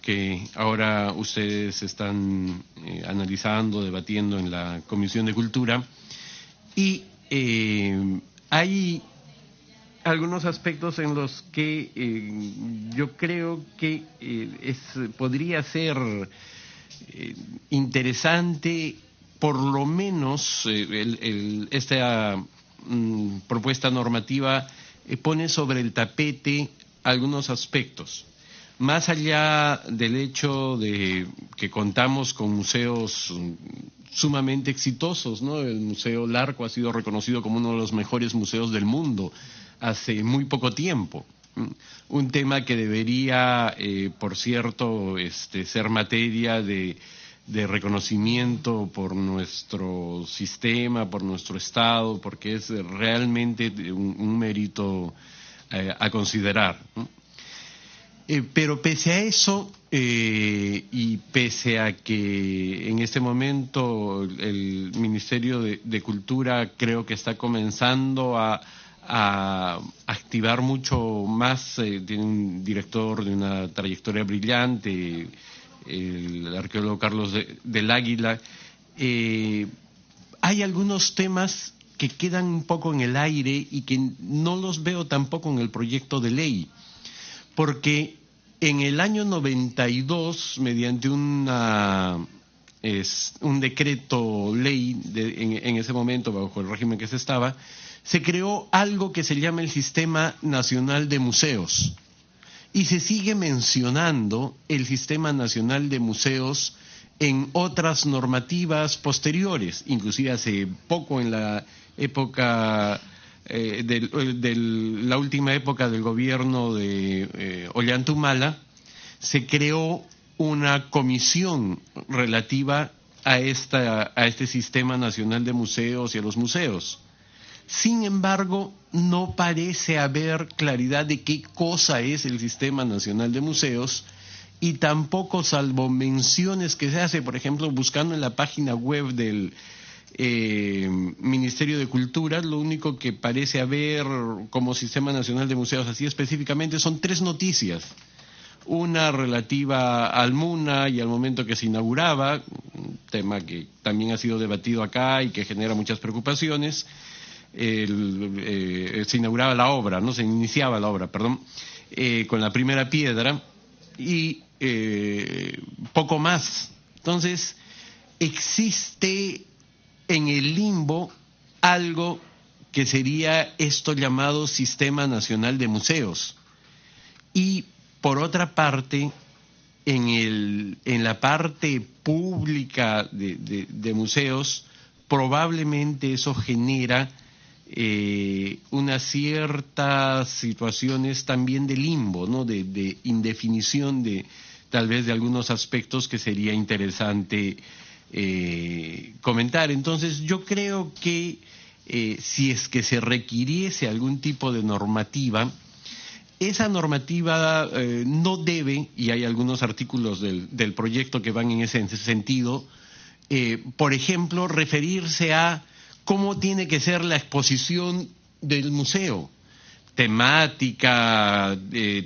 que ahora ustedes están analizando, debatiendo en la Comisión de Cultura, y hay algunos aspectos en los que yo creo que podría ser interesante, por lo menos esta propuesta normativa pone sobre el tapete algunos aspectos. Más allá del hecho de que contamos con museos sumamente exitosos, ¿no? El Museo Larco ha sido reconocido como uno de los mejores museos del mundo hace muy poco tiempo. Un tema que debería, por cierto, ser materia de reconocimiento por nuestro sistema, por nuestro Estado, porque es realmente un mérito a considerar, ¿no? Pero pese a eso, y pese a que en este momento el Ministerio de Cultura creo que está comenzando a activar mucho más, tiene un director de una trayectoria brillante, el arqueólogo Carlos del Águila, hay algunos temas que quedan un poco en el aire y que no los veo tampoco en el proyecto de ley, porque en el año 92, mediante un decreto ley en ese momento, bajo el régimen que se estaba, se creó algo que se llama el Sistema Nacional de Museos. Y se sigue mencionando el Sistema Nacional de Museos en otras normativas posteriores, inclusive hace poco en la época la última época del gobierno de Ollanta Humala, se creó una comisión relativa a este Sistema Nacional de Museos y a los museos. Sin embargo, no parece haber claridad de qué cosa es el Sistema Nacional de Museos, y tampoco, salvo menciones que se hace, por ejemplo, buscando en la página web del Ministerio de Cultura, lo único que parece haber como Sistema Nacional de Museos así específicamente son 3 noticias. Una relativa al MUNA y al momento que se inauguraba, un tema que también ha sido debatido acá y que genera muchas preocupaciones. Se inauguraba la obra, no se iniciaba la obra, perdón, con la primera piedra y poco más. Entonces, existe en el limbo algo que sería esto llamado Sistema Nacional de Museos. Y por otra parte, en la parte pública de museos, probablemente eso genera unas ciertas situaciones también de limbo, ¿no? De indefinición tal vez de algunos aspectos que sería interesante comentar. Entonces yo creo que si es que se requiriese algún tipo de normativa, esa normativa no debe, y hay algunos artículos del proyecto que van en ese sentido, por ejemplo, referirse a cómo tiene que ser la exposición del museo, temática,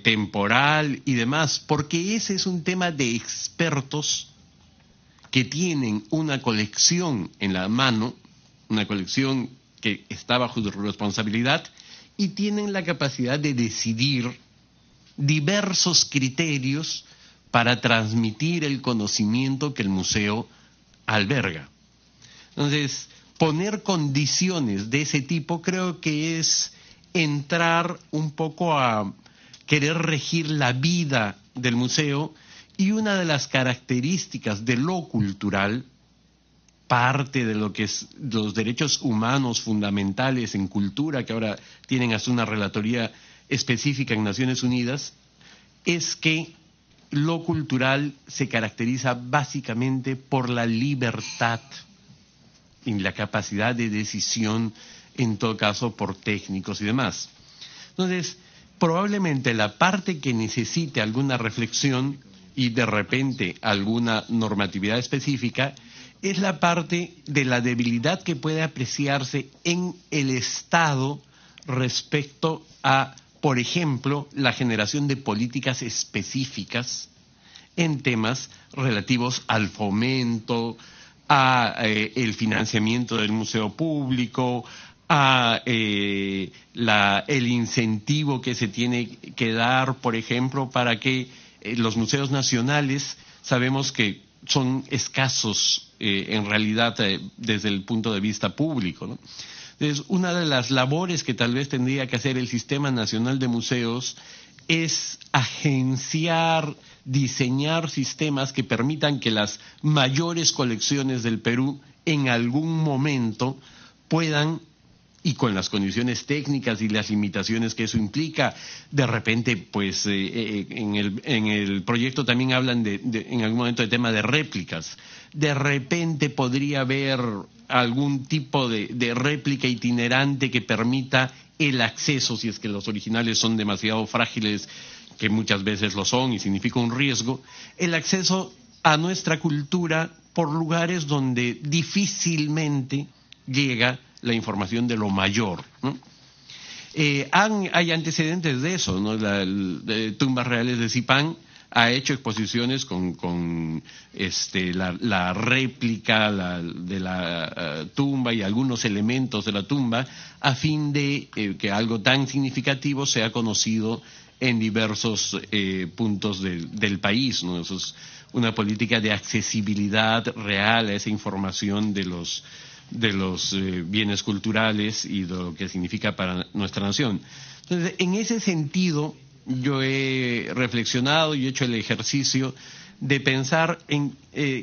temporal y demás, porque ese es un tema de expertos que tienen una colección en la mano, una colección que está bajo su responsabilidad, y tienen la capacidad de decidir diversos criterios para transmitir el conocimiento que el museo alberga. Entonces, poner condiciones de ese tipo creo que es entrar un poco a querer regir la vida del museo, y una de las características de lo cultural, parte de lo que es los derechos humanos fundamentales en cultura, que ahora tienen hasta una relatoría específica en Naciones Unidas, es que lo cultural se caracteriza básicamente por la libertad y la capacidad de decisión, en todo caso por técnicos y demás. Entonces, probablemente la parte que necesite alguna reflexión y de repente alguna normatividad específica es la parte de la debilidad que puede apreciarse en el Estado respecto a, por ejemplo, la generación de políticas específicas en temas relativos al fomento, a el financiamiento del museo público, a el incentivo que se tiene que dar, por ejemplo, para que los museos nacionales, sabemos que son escasos en realidad desde el punto de vista público, ¿no? Entonces, una de las labores que tal vez tendría que hacer el Sistema Nacional de Museos es agenciar, diseñar sistemas que permitan que las mayores colecciones del Perú en algún momento puedan, y con las condiciones técnicas y las limitaciones que eso implica, de repente, pues en el proyecto también hablan en algún momento de tema de réplicas. De repente podría haber algún tipo de réplica itinerante que permita el acceso, si es que los originales son demasiado frágiles, que muchas veces lo son y significa un riesgo, el acceso a nuestra cultura por lugares donde difícilmente llega la información de lo mayor, ¿no? Hay antecedentes de eso, ¿no? De Tumbas Reales de Zipán ha hecho exposiciones con la réplica de la tumba y algunos elementos de la tumba, a fin de que algo tan significativo sea conocido en diversos puntos del país, ¿no? Eso es una política de accesibilidad real a esa información de los bienes culturales y de lo que significa para nuestra nación. Entonces, en ese sentido, yo he reflexionado y he hecho el ejercicio de pensar en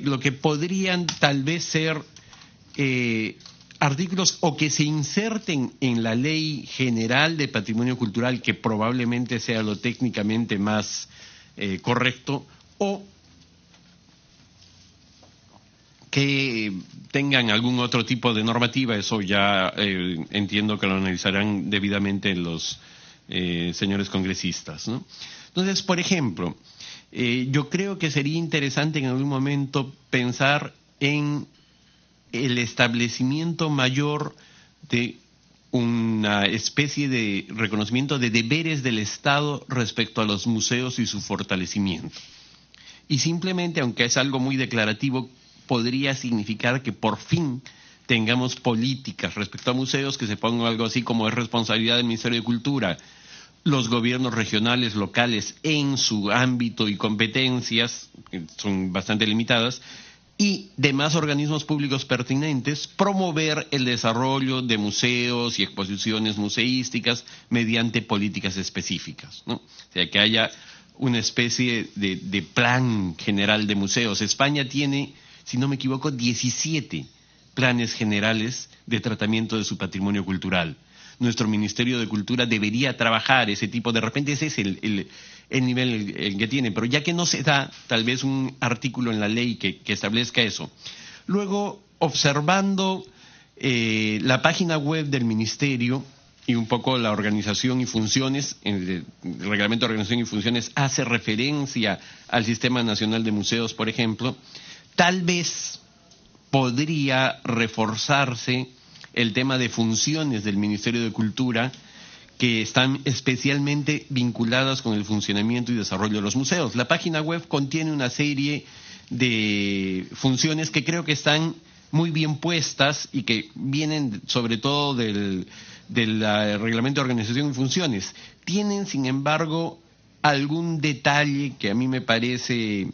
lo que podrían tal vez ser artículos o que se inserten en la Ley General de Patrimonio Cultural, que probablemente sea lo técnicamente más correcto, o que tengan algún otro tipo de normativa. Eso ya entiendo que lo analizarán debidamente los señores congresistas, ¿no? Entonces, por ejemplo, yo creo que sería interesante en algún momento pensar en el establecimiento mayor de una especie de reconocimiento de deberes del Estado respecto a los museos y su fortalecimiento. Y simplemente, aunque es algo muy declarativo, podría significar que por fin tengamos políticas respecto a museos que se pongan algo así como es responsabilidad del Ministerio de Cultura, los gobiernos regionales, locales, en su ámbito y competencias, que son bastante limitadas, y demás organismos públicos pertinentes, promover el desarrollo de museos y exposiciones museísticas mediante políticas específicas, ¿no? O sea, que haya una especie de plan general de museos. España tiene, si no me equivoco, 17 planes generales de tratamiento de su patrimonio cultural. Nuestro Ministerio de Cultura debería trabajar ese tipo, de repente ese es el nivel el que tiene, pero ya que no se da, tal vez un artículo en la ley que establezca eso. Luego, observando la página web del Ministerio y un poco la organización y funciones, el Reglamento de Organización y Funciones hace referencia al Sistema Nacional de Museos, por ejemplo, tal vez podría reforzarse el tema de funciones del Ministerio de Cultura que están especialmente vinculadas con el funcionamiento y desarrollo de los museos. La página web contiene una serie de funciones que creo que están muy bien puestas y que vienen sobre todo del Reglamento de Organización y Funciones. Tienen, sin embargo, algún detalle que a mí me parece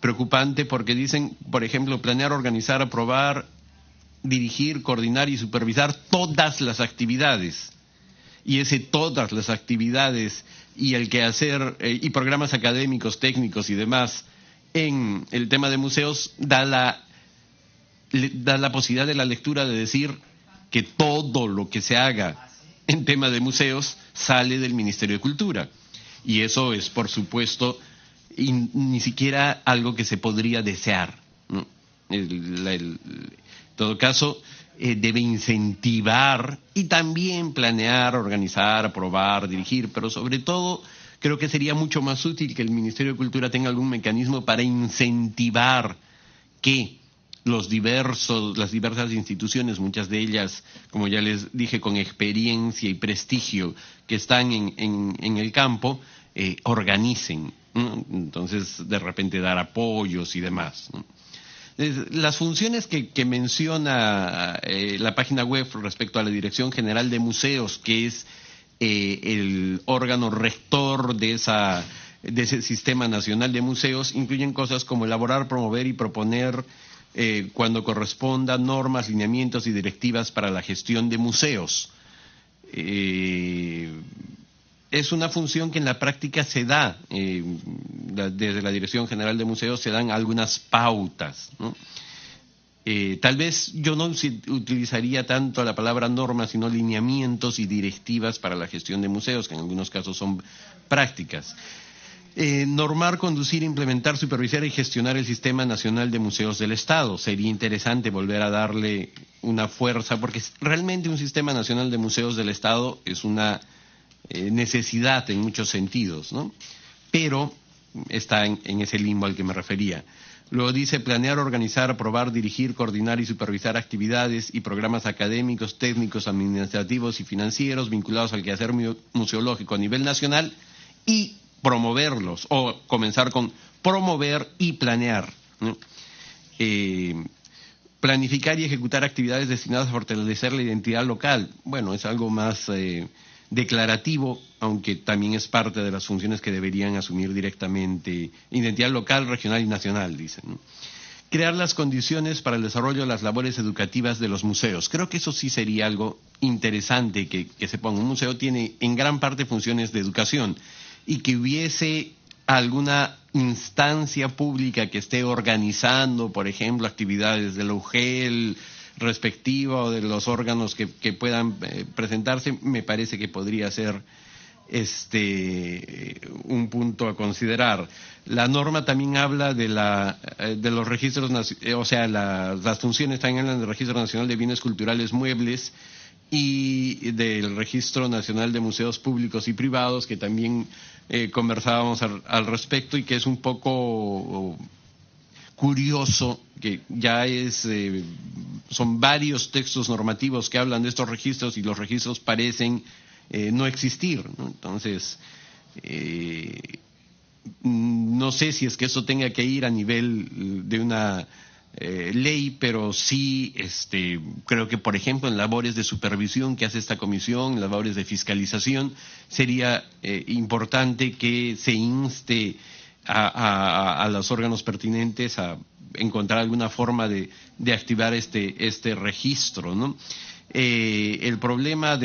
preocupante, porque dicen, por ejemplo, planear, organizar, aprobar, dirigir, coordinar y supervisar todas las actividades. Y ese todas las actividades y el quehacer y programas académicos, técnicos y demás en el tema de museos da la posibilidad de la lectura de decir que todo lo que se haga en tema de museos sale del Ministerio de Cultura. Y eso es, por supuesto, ni siquiera algo que se podría desear, ¿no? En todo caso, debe incentivar y también planear, organizar, aprobar, dirigir, pero sobre todo creo que sería mucho más útil que el Ministerio de Cultura tenga algún mecanismo para incentivar que las diversas instituciones, muchas de ellas, como ya les dije, con experiencia y prestigio que están en el campo, organicen ¿no? Entonces, de repente dar apoyos y demás, ¿no? Las funciones que menciona la página web respecto a la Dirección General de Museos, que es el órgano rector de ese Sistema Nacional de Museos, incluyen cosas como elaborar, promover y proponer, cuando corresponda, normas, lineamientos y directivas para la gestión de museos. Es una función que en la práctica se da, desde la Dirección General de Museos se dan algunas pautas, ¿no? Tal vez yo no utilizaría tanto la palabra normas, sino lineamientos y directivas para la gestión de museos, que en algunos casos son prácticas. Normar, conducir, implementar, supervisar y gestionar el Sistema Nacional de Museos del Estado. Sería interesante volver a darle una fuerza, porque realmente un Sistema Nacional de Museos del Estado es una necesidad en muchos sentidos, ¿no? Pero está en ese limbo al que me refería. Luego dice planear, organizar, aprobar, dirigir, coordinar y supervisar actividades y programas académicos, técnicos, administrativos y financieros vinculados al quehacer museológico a nivel nacional y promoverlos, o comenzar con promover y planear, ¿no? Planificar y ejecutar actividades destinadas a fortalecer la identidad local. Bueno, es algo más declarativo, aunque también es parte de las funciones que deberían asumir directamente identidad local, regional y nacional, dicen, ¿no? Crear las condiciones para el desarrollo de las labores educativas de los museos. Creo que eso sí sería algo interesante que se ponga. Un museo tiene en gran parte funciones de educación, y que hubiese alguna instancia pública que esté organizando, por ejemplo, actividades de la UGEL respectiva o de los órganos que puedan presentarse, me parece que podría ser un punto a considerar. La norma también habla de los registros, o sea, las funciones también hablan del Registro Nacional de Bienes Culturales Muebles y del Registro Nacional de Museos Públicos y Privados, que también conversábamos al respecto, y que es un poco curioso que ya son varios textos normativos que hablan de estos registros y los registros parecen no existir, ¿no? Entonces, no sé si es que eso tenga que ir a nivel de una ley, pero sí creo que, por ejemplo, en labores de supervisión que hace esta comisión, labores de fiscalización, sería importante que se inste a los órganos pertinentes a encontrar alguna forma de activar este registro, ¿no? El problema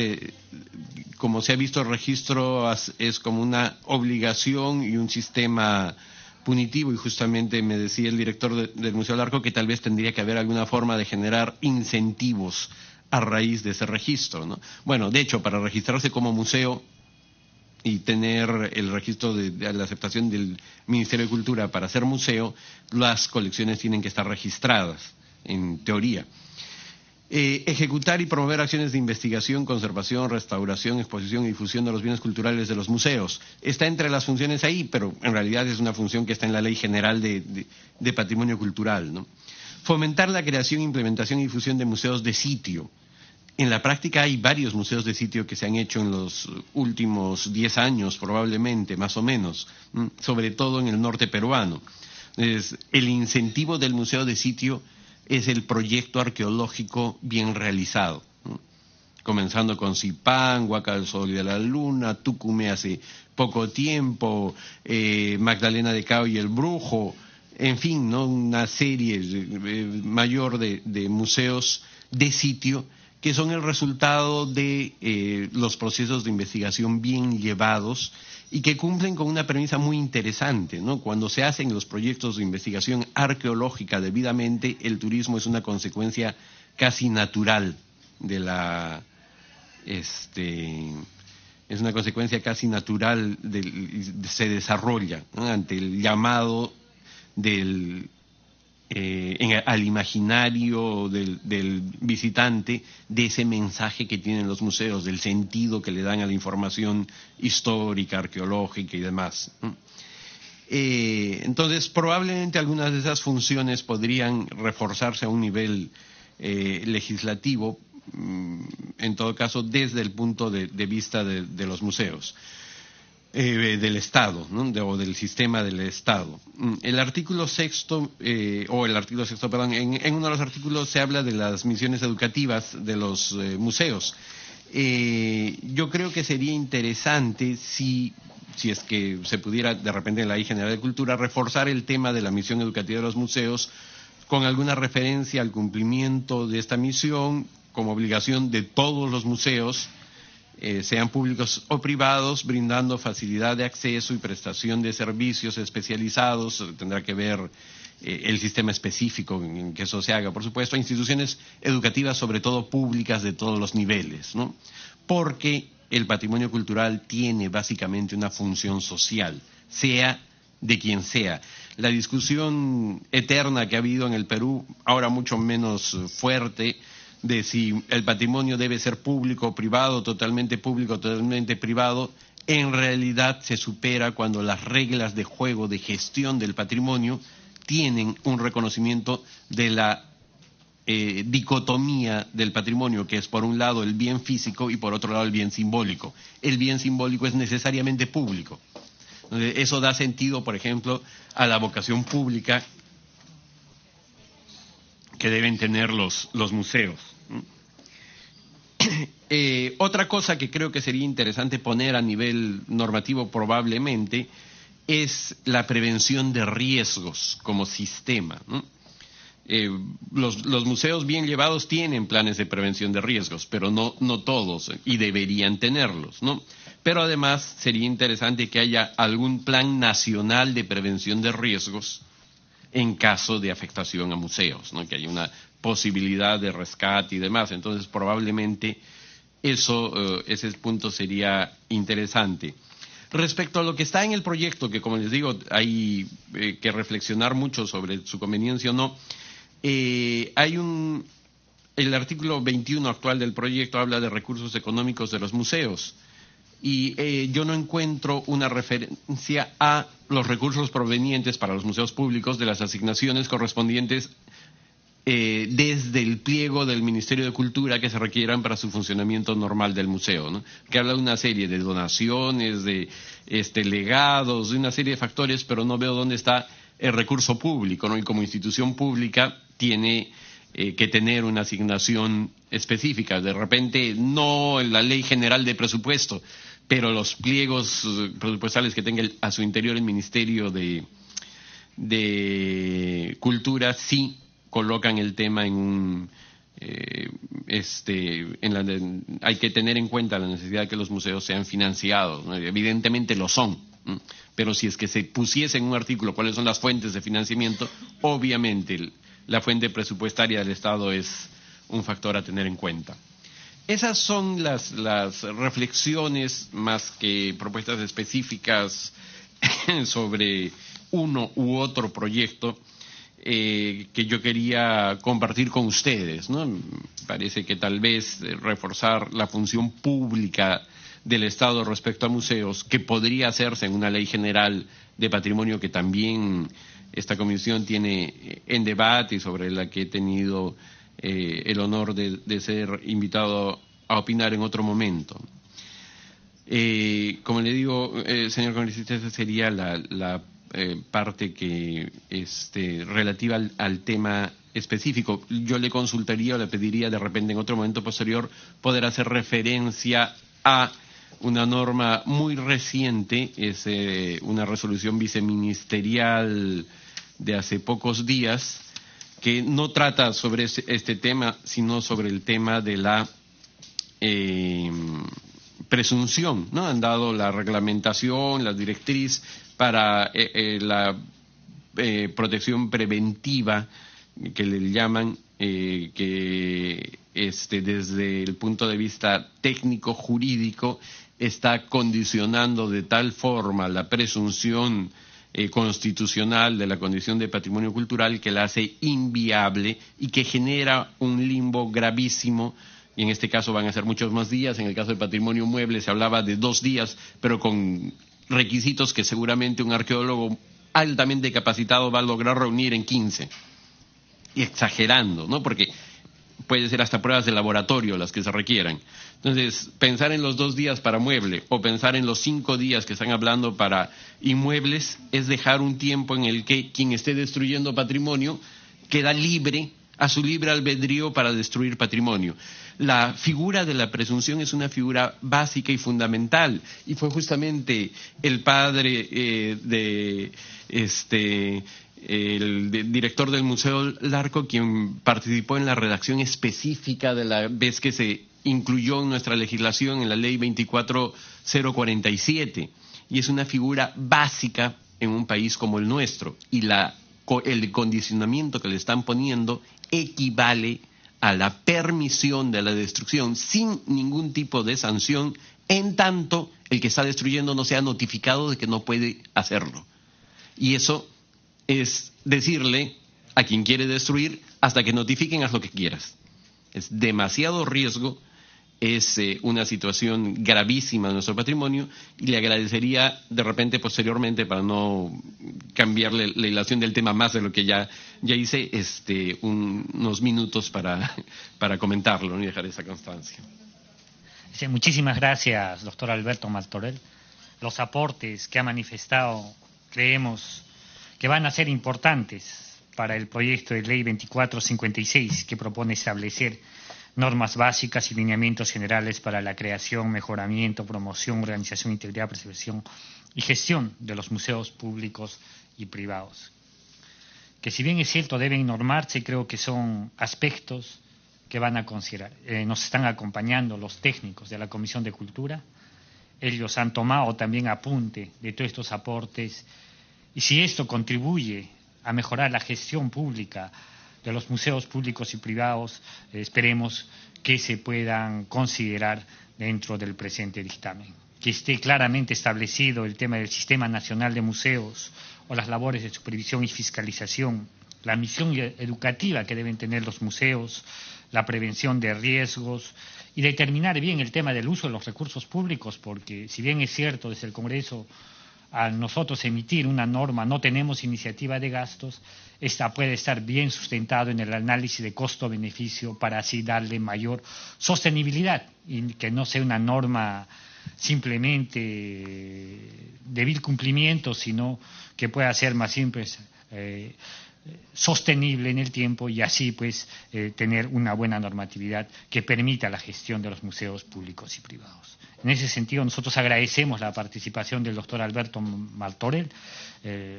como se ha visto, el registro es como una obligación y un sistema punitivo, y justamente me decía el director del Museo del Arco que tal vez tendría que haber alguna forma de generar incentivos a raíz de ese registro, ¿no? Bueno, de hecho, para registrarse como museo y tener el registro de la aceptación del Ministerio de Cultura para ser museo, las colecciones tienen que estar registradas, en teoría. Ejecutar y promover acciones de investigación, conservación, restauración, exposición y difusión de los bienes culturales de los museos. Está entre las funciones ahí, pero en realidad es una función que está en la Ley General de Patrimonio Cultural, ¿no? Fomentar la creación, implementación y difusión de museos de sitio. En la práctica hay varios museos de sitio que se han hecho en los últimos 10 años, probablemente, más o menos, sobre todo en el norte peruano. El incentivo del museo de sitio es el proyecto arqueológico bien realizado, ¿no? Comenzando con Zipán, Huaca del Sol y de la Luna, Tucumé hace poco tiempo, Magdalena de Cao y el Brujo, en fin, ¿no? Una serie mayor de museos de sitio que son el resultado de los procesos de investigación bien llevados y que cumplen con una premisa muy interesante, ¿no? Cuando se hacen los proyectos de investigación arqueológica debidamente, el turismo es una consecuencia casi natural es una consecuencia casi natural, se desarrolla, ¿no? Ante el llamado al imaginario del visitante, de ese mensaje que tienen los museos, del sentido que le dan a la información histórica, arqueológica y demás. Entonces, probablemente algunas de esas funciones podrían reforzarse a un nivel legislativo, en todo caso, desde el punto de vista de los museos. del Estado, ¿no? O del sistema del Estado. El artículo sexto, perdón, en uno de los artículos se habla de las misiones educativas de los museos. Yo creo que sería interesante si es que se pudiera de repente en la Ley General de Cultura reforzar el tema de la misión educativa de los museos con alguna referencia al cumplimiento de esta misión como obligación de todos los museos, sean públicos o privados, brindando facilidad de acceso y prestación de servicios especializados. Tendrá que ver el sistema específico en que eso se haga, por supuesto, a instituciones educativas, sobre todo públicas de todos los niveles, ¿no? Porque el patrimonio cultural tiene básicamente una función social, sea de quien sea. La discusión eterna que ha habido en el Perú, ahora mucho menos fuerte, de si el patrimonio debe ser público o privado, totalmente privado, en realidad se supera cuando las reglas de juego de gestión del patrimonio tienen un reconocimiento de la dicotomía del patrimonio, que es por un lado el bien físico y por otro lado el bien simbólico. El bien simbólico es necesariamente público. Eso da sentido, por ejemplo, a la vocación pública que deben tener los museos. Otra cosa que creo que sería interesante poner a nivel normativo probablemente es la prevención de riesgos como sistema, ¿no? Los museos bien llevados tienen planes de prevención de riesgos, pero no todos, y deberían tenerlos, ¿no? Pero además sería interesante que haya algún plan nacional de prevención de riesgos en caso de afectación a museos, ¿no? Que haya una posibilidad de rescate y demás. Entonces, probablemente ese punto sería interesante. Respecto a lo que está en el proyecto, que como les digo, hay que reflexionar mucho sobre su conveniencia o no, el artículo 21 actual del proyecto habla de recursos económicos de los museos. Y yo no encuentro una referencia a los recursos provenientes para los museos públicos de las asignaciones correspondientes desde el pliego del Ministerio de Cultura que se requieran para su funcionamiento normal del museo, ¿no? Que habla de una serie de donaciones, de legados, de una serie de factores, pero no veo dónde está el recurso público, ¿no? Y como institución pública tiene que tener una asignación específica. De repente, no en la Ley General de Presupuesto, pero los pliegos presupuestales que tenga a su interior el Ministerio de Cultura sí colocan el tema en hay que tener en cuenta la necesidad de que los museos sean financiados, ¿no? Evidentemente lo son, ¿no? Pero si es que se pusiese en un artículo cuáles son las fuentes de financiamiento, obviamente la fuente presupuestaria del Estado es un factor a tener en cuenta. Esas son las reflexiones más que propuestas específicas sobre uno u otro proyecto que yo quería compartir con ustedes, ¿no? Parece que tal vez reforzar la función pública del Estado respecto a museos, que podría hacerse en una ley general de patrimonio que también esta comisión tiene en debate y sobre la que he tenido el honor de ser invitado a opinar en otro momento. Como le digo, señor congresista, esa sería la parte que relativa al tema específico. Yo le consultaría o le pediría de repente en otro momento posterior poder hacer referencia a una norma muy reciente, es una resolución viceministerial de hace pocos días, que no trata sobre este tema, sino sobre el tema de la presunción, ¿no? Han dado la reglamentación, la directriz para la protección preventiva, que le llaman, que desde el punto de vista técnico jurídico está condicionando de tal forma la presunción constitucional de la condición de patrimonio cultural que la hace inviable y que genera un limbo gravísimo. Y en este caso van a ser muchos más días. En el caso del patrimonio mueble se hablaba de 2 días, pero con requisitos que seguramente un arqueólogo altamente capacitado va a lograr reunir en 15. Y exagerando, ¿no? Porque puede ser hasta pruebas de laboratorio las que se requieran. Entonces, pensar en los 2 días para mueble o pensar en los 5 días que están hablando para inmuebles es dejar un tiempo en el que quien esté destruyendo patrimonio queda libre, a su libre albedrío para destruir patrimonio. La figura de la presunción es una figura básica y fundamental, y fue justamente el padre el director del Museo Larco quien participó en la redacción específica de la vez que se incluyó en nuestra legislación en la ley 24047, y es una figura básica en un país como el nuestro, y el condicionamiento que le están poniendo equivale a la permisión de la destrucción sin ningún tipo de sanción, en tanto el que está destruyendo no sea notificado de que no puede hacerlo. Y eso es decirle a quien quiere destruir, hasta que notifiquen, haz lo que quieras. Es demasiado riesgo, es una situación gravísima de nuestro patrimonio, y le agradecería de repente posteriormente, para no cambiarle la hilación del tema más de lo que ya hice, unos minutos para comentarlo, ¿no? Y dejar esa constancia. Sí, muchísimas gracias, doctor Alberto Martorell. Los aportes que ha manifestado creemos que van a ser importantes para el proyecto de ley 2456, que propone establecer normas básicas y lineamientos generales para la creación, mejoramiento, promoción, organización, integridad, preservación y gestión de los museos públicos y privados. Que si bien es cierto deben normarse, creo que son aspectos que van a considerar. Nos están acompañando los técnicos de la Comisión de Cultura. Ellos han tomado también apunte de todos estos aportes, y si esto contribuye a mejorar la gestión pública de los museos públicos y privados, esperemos que se puedan considerar dentro del presente dictamen. Que esté claramente establecido el tema del Sistema Nacional de Museos o las labores de supervisión y fiscalización, la misión educativa que deben tener los museos, la prevención de riesgos y determinar bien el tema del uso de los recursos públicos, porque si bien es cierto desde el Congreso a nosotros emitir una norma no tenemos iniciativa de gastos, esta puede estar bien sustentado en el análisis de costo-beneficio para así darle mayor sostenibilidad y que no sea una norma simplemente de vil cumplimiento, sino que pueda ser más simple, sostenible en el tiempo, y así pues tener una buena normatividad que permita la gestión de los museos públicos y privados. En ese sentido, nosotros agradecemos la participación del doctor Alberto Martorell.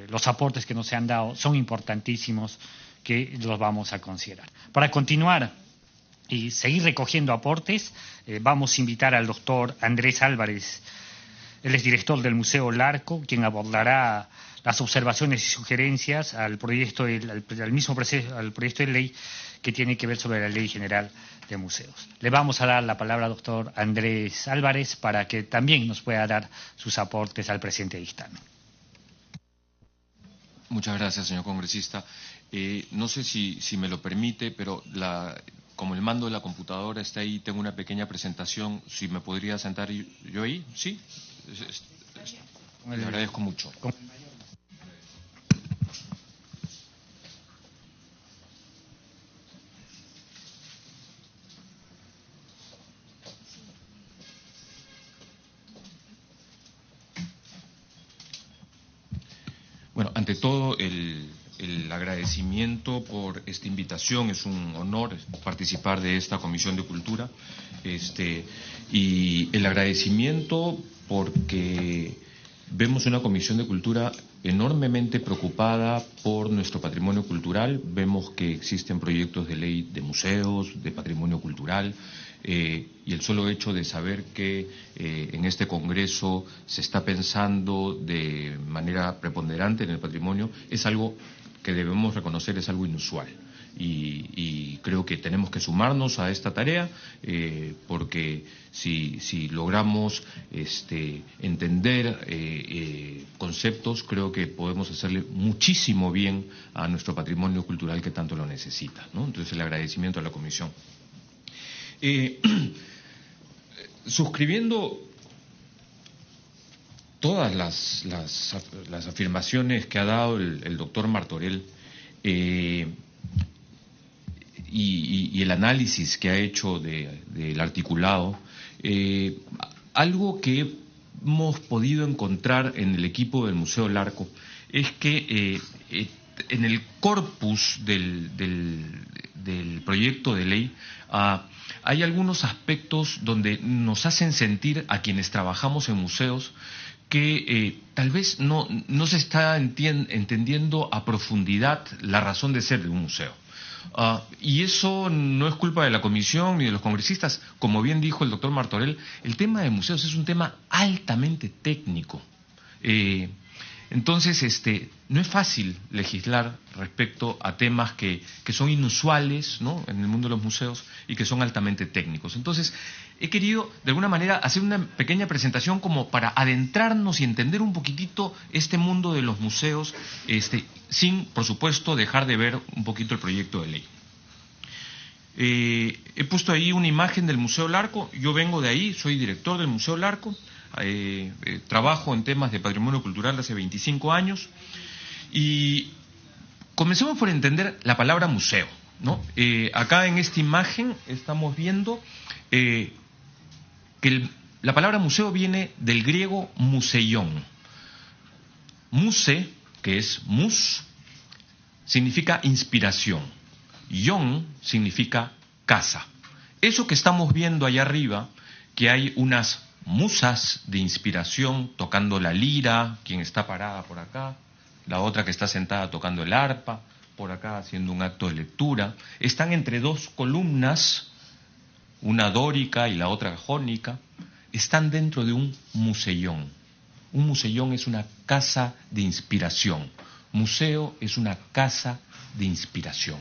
Los aportes que nos se han dado son importantísimos, que los vamos a considerar. Para continuar y seguir recogiendo aportes, vamos a invitar al doctor Andrés Álvarez. Él es director del Museo Larco, quien abordará las observaciones y sugerencias al proyecto al proyecto de ley que tiene que ver sobre la Ley General de Museos. Le vamos a dar la palabra al doctor Andrés Álvarez para que también nos pueda dar sus aportes al presente dictamen. Muchas gracias, señor congresista. No sé si me lo permite, pero como el mando de la computadora está ahí, tengo una pequeña presentación. Si me podría sentar yo ahí, ¿sí? Le agradezco mucho. Bueno, ante todo, el agradecimiento por esta invitación. Es un honor participar de esta Comisión de Cultura. Y el agradecimiento porque vemos una Comisión de Cultura enormemente preocupada por nuestro patrimonio cultural. Vemos que existen proyectos de ley de museos, de patrimonio cultural, y el solo hecho de saber que en este Congreso se está pensando de manera preponderante en el patrimonio es algo que debemos reconocer, es algo inusual. Y creo que tenemos que sumarnos a esta tarea, porque si logramos entender conceptos, creo que podemos hacerle muchísimo bien a nuestro patrimonio cultural que tanto lo necesita, ¿no? Entonces, el agradecimiento a la Comisión. Suscribiendo todas las afirmaciones que ha dado el doctor Martorell, y el análisis que ha hecho del articulado, algo que hemos podido encontrar en el equipo del Museo Larco es que en el corpus del proyecto de ley hay algunos aspectos donde nos hacen sentir a quienes trabajamos en museos que tal vez no se está entendiendo a profundidad la razón de ser de un museo. Y eso no es culpa de la comisión ni de los congresistas. Como bien dijo el doctor Martorell, el tema de museos es un tema altamente técnico. Entonces, no es fácil legislar respecto a temas que son inusuales, ¿no?, en el mundo de los museos y que son altamente técnicos. Entonces, he querido, de alguna manera, hacer una pequeña presentación como para adentrarnos y entender un poquitito este mundo de los museos, sin, por supuesto, dejar de ver un poquito el proyecto de ley. He puesto ahí una imagen del Museo Larco. Yo vengo de ahí, soy director del Museo Larco. Trabajo en temas de patrimonio cultural hace 25 años y comencemos por entender la palabra museo, ¿no? Acá en esta imagen estamos viendo que la palabra museo viene del griego museion. Muse, que es mus, significa inspiración. Ion significa casa. Eso que estamos viendo allá arriba, que hay unas musas de inspiración tocando la lira, quien está parada por acá, la otra que está sentada tocando el arpa, por acá haciendo un acto de lectura, están entre dos columnas, una dórica y la otra jónica, están dentro de un museión. Un museión es una casa de inspiración. Museo es una casa de inspiración.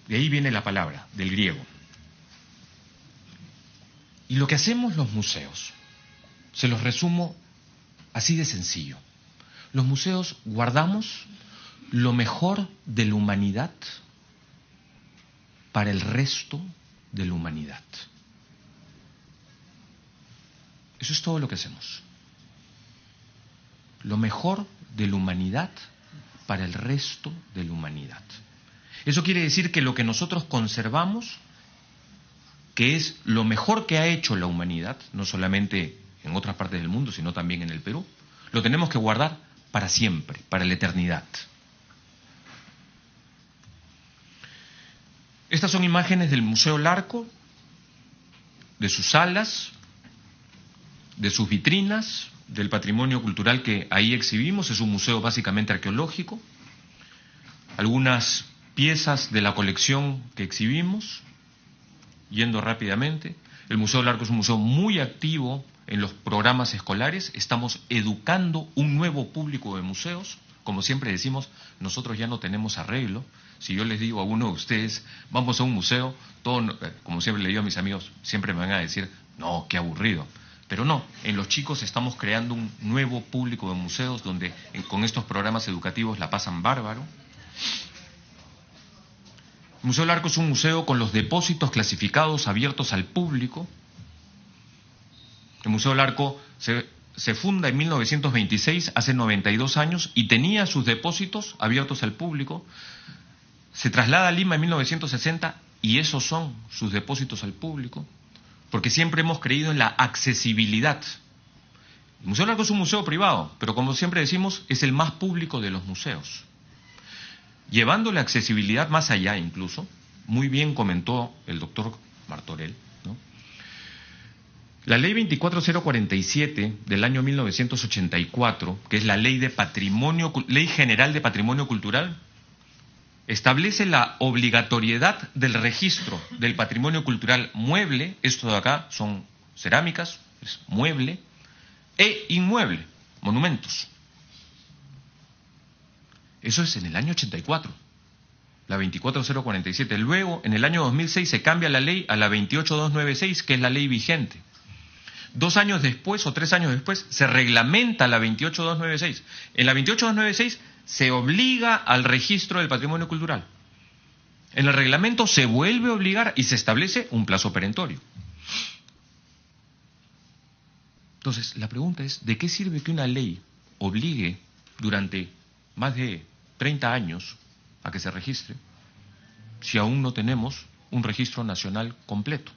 De ahí viene la palabra, del griego. Y lo que hacemos los museos, se los resumo así de sencillo. Los museos guardamos lo mejor de la humanidad para el resto de la humanidad. Eso es todo lo que hacemos. Lo mejor de la humanidad para el resto de la humanidad. Eso quiere decir que lo que nosotros conservamos, que es lo mejor que ha hecho la humanidad, no solamente en otras partes del mundo, sino también en el Perú, lo tenemos que guardar para siempre, para la eternidad. Estas son imágenes del Museo Larco, de sus salas, de sus vitrinas, del patrimonio cultural que ahí exhibimos. Es un museo básicamente arqueológico. Algunas piezas de la colección que exhibimos. Yendo rápidamente, el Museo Larco es un museo muy activo en los programas escolares. Estamos educando un nuevo público de museos. Como siempre decimos, nosotros ya no tenemos arreglo. Si yo les digo a uno de ustedes, vamos a un museo, todo, como siempre le digo a mis amigos, siempre me van a decir, no, qué aburrido. Pero no, en los chicos estamos creando un nuevo público de museos donde con estos programas educativos la pasan bárbaro. El Museo Larco es un museo con los depósitos clasificados abiertos al público. El Museo Larco se funda en 1926, hace 92 años, y tenía sus depósitos abiertos al público. Se traslada a Lima en 1960 y esos son sus depósitos al público, porque siempre hemos creído en la accesibilidad. El Museo Larco es un museo privado, pero como siempre decimos, es el más público de los museos. Llevando la accesibilidad más allá incluso, muy bien comentó el doctor Martorell, ¿no? La ley 24047 del año 1984, que es la ley general de patrimonio cultural, establece la obligatoriedad del registro del patrimonio cultural mueble, esto de acá son cerámicas, es mueble, e inmueble, monumentos. Eso es en el año 84, la 24047. Luego, en el año 2006, se cambia la ley a la 28296, que es la ley vigente. 2 años después o 3 años después, se reglamenta la 28296. En la 28296 se obliga al registro del patrimonio cultural. En el reglamento se vuelve a obligar y se establece un plazo perentorio. Entonces, la pregunta es, ¿de qué sirve que una ley obligue durante más de 30 años a que se registre, si aún no tenemos un registro nacional completo?